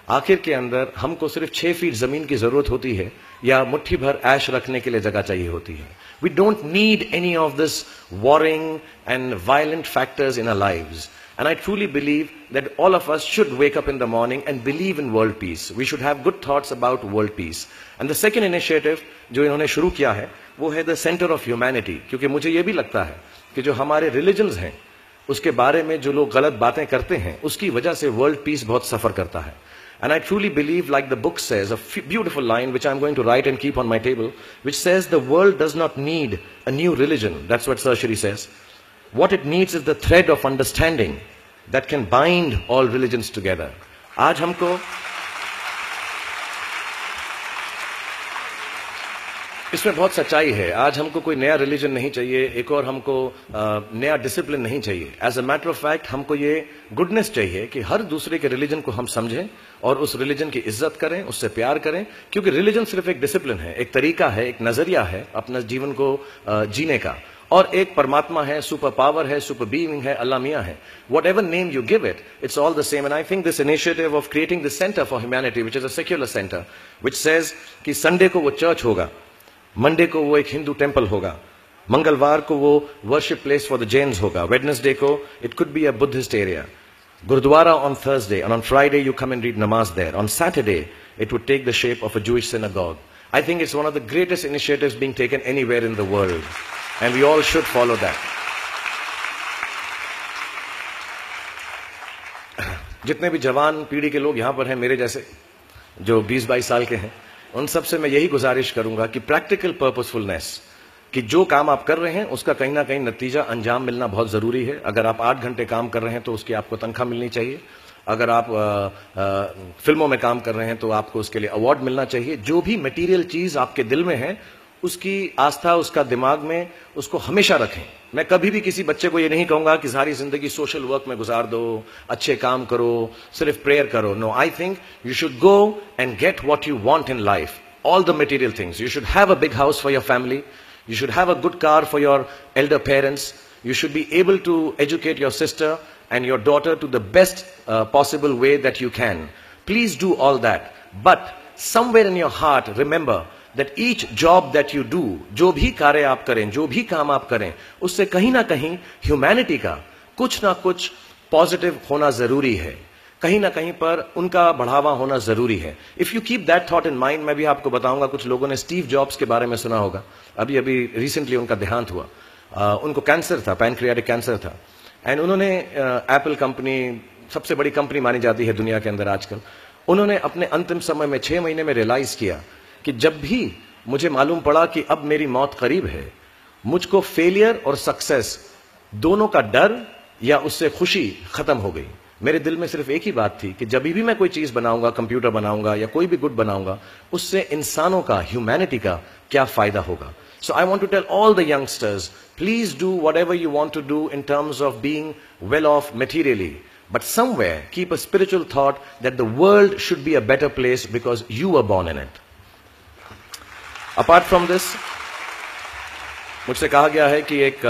आखिर के अंदर हमको सिर्फ 6 फीट जमीन की जरूरत होती है या मुट्ठी भर ऐश रखने के लिए जगह चाहिए होती है. We don't need any of this warring and violent factors in our lives. And I truly believe that all of us should wake up in the morning and believe in world peace. We should have good thoughts about world peace. And the second initiative जो इन्होंने शुरू किया है वो है the Center of Humanity. क्योंकि मुझे ये भी लगता है कि जो हमारे religions हैं उसके बारे में जो लोग गलत बातें करते हैं उसकी वजह से world peace बहुत सफर करता है. And I truly believe, like the book says, a beautiful line which I'm going to write and keep on my table, which says the world does not need a new religion. That's what Sarshri says. What it needs is the thread of understanding that can bind all religions together. आज हमको इसमें बहुत सच्चाई है. आज हमको कोई नया रिलीजन नहीं चाहिए, एक और हमको नया डिसिप्लिन नहीं चाहिए. As a matter of fact हमको ये गुडनेस चाहिए कि हर दूसरे के रिलीजन को हम समझें और उस रिलीजन की इज्जत करें, उससे प्यार करें. क्योंकि रिलीजन सिर्फ एक डिसिप्लिन है, एक तरीका है, एक नजरिया है अपना जीवन को जीने का. और एक परमात्मा है, सुपर पावर है, सुपर बीइंग है, अल्लाह मियां है. Whatever name you give it, it's all the same. And I think this initiative of creating the Center for Humanity, which is a secular center, which says कि Sunday को वो church होगा, Monday को वो एक Hindu temple होगा, मंगलवार को वो worship place for the Jains होगा, वेडनेसडे को it could be a Buddhist area, Gurdwara on Thursday, and on Friday you come and read namaz there. On Saturday it would take the shape of a Jewish synagogue. I think it's one of the greatest initiatives being taken anywhere in the world. And we all should follow that. जितने भी जवान पीढ़ी के लोग यहाँ पर हैं मेरे जैसे जो 20-22 साल के हैं, उन सब से मैं यही गुजारिश करूंगा कि प्रैक्टिकल पर्पसफुलनेस, कि जो काम आप कर रहे हैं उसका कहीं ना कहीं नतीजा अंजाम मिलना बहुत जरूरी है. अगर आप 8 घंटे काम कर रहे हैं तो उसकी आपको तनख्वाह मिलनी चाहिए. अगर आप फिल्मों में काम कर रहे हैं तो आपको उसके लिए अवार्ड मिलना चाहिए. जो भी मटेरियल चीज आपके दिल में है उसकी आस्था उसका दिमाग में उसको हमेशा रखें. मैं कभी भी किसी बच्चे को ये नहीं कहूंगा कि सारी जिंदगी सोशल वर्क में गुजार दो, अच्छे काम करो, सिर्फ प्रेयर करो. No, I think you should go and get what you want in life, all the material things. You should have a big house for your family, you should have a good car for your elder parents, you should be able to educate your sister and your daughter to the best possible way that you can. Please do all that, but somewhere in your heart remember that each job that you do, जो भी कार्य आप करें, जो भी काम आप करें, उससे कहीं ना कहीं ह्यूमैनिटी का कुछ ना कुछ पॉजिटिव होना जरूरी है, कहीं ना कहीं पर उनका बढ़ावा होना जरूरी है. If you keep that thought in mind, मैं भी आपको बताऊंगा, कुछ लोगों ने स्टीव जॉब्स के बारे में सुना होगा, अभी अभी रिसेंटली उनका देहांत हुआ. उनको कैंसर था, पैनक्रियाटिक कैंसर था, एंड उन्होंने एप्पल कंपनी सबसे बड़ी कंपनी मानी जाती है दुनिया के अंदर आजकल, उन्होंने अपने अंतिम समय में 6 महीने में रियलाइज किया कि जब भी मुझे मालूम पड़ा कि अब मेरी मौत करीब है, मुझको फेलियर और सक्सेस दोनों का डर या उससे खुशी खत्म हो गई. मेरे दिल में सिर्फ एक ही बात थी कि जब भी मैं कोई चीज बनाऊंगा, कंप्यूटर बनाऊंगा या कोई भी गुड बनाऊंगा, उससे इंसानों का, ह्यूमैनिटी का क्या फायदा होगा. So I want to tell all the youngsters, please do whatever you want to do in terms of being well off materially, but somewhere keep a spiritual thought that the world should be a better place because you were born in it. Apart from this, मुझसे कहा गया है कि एक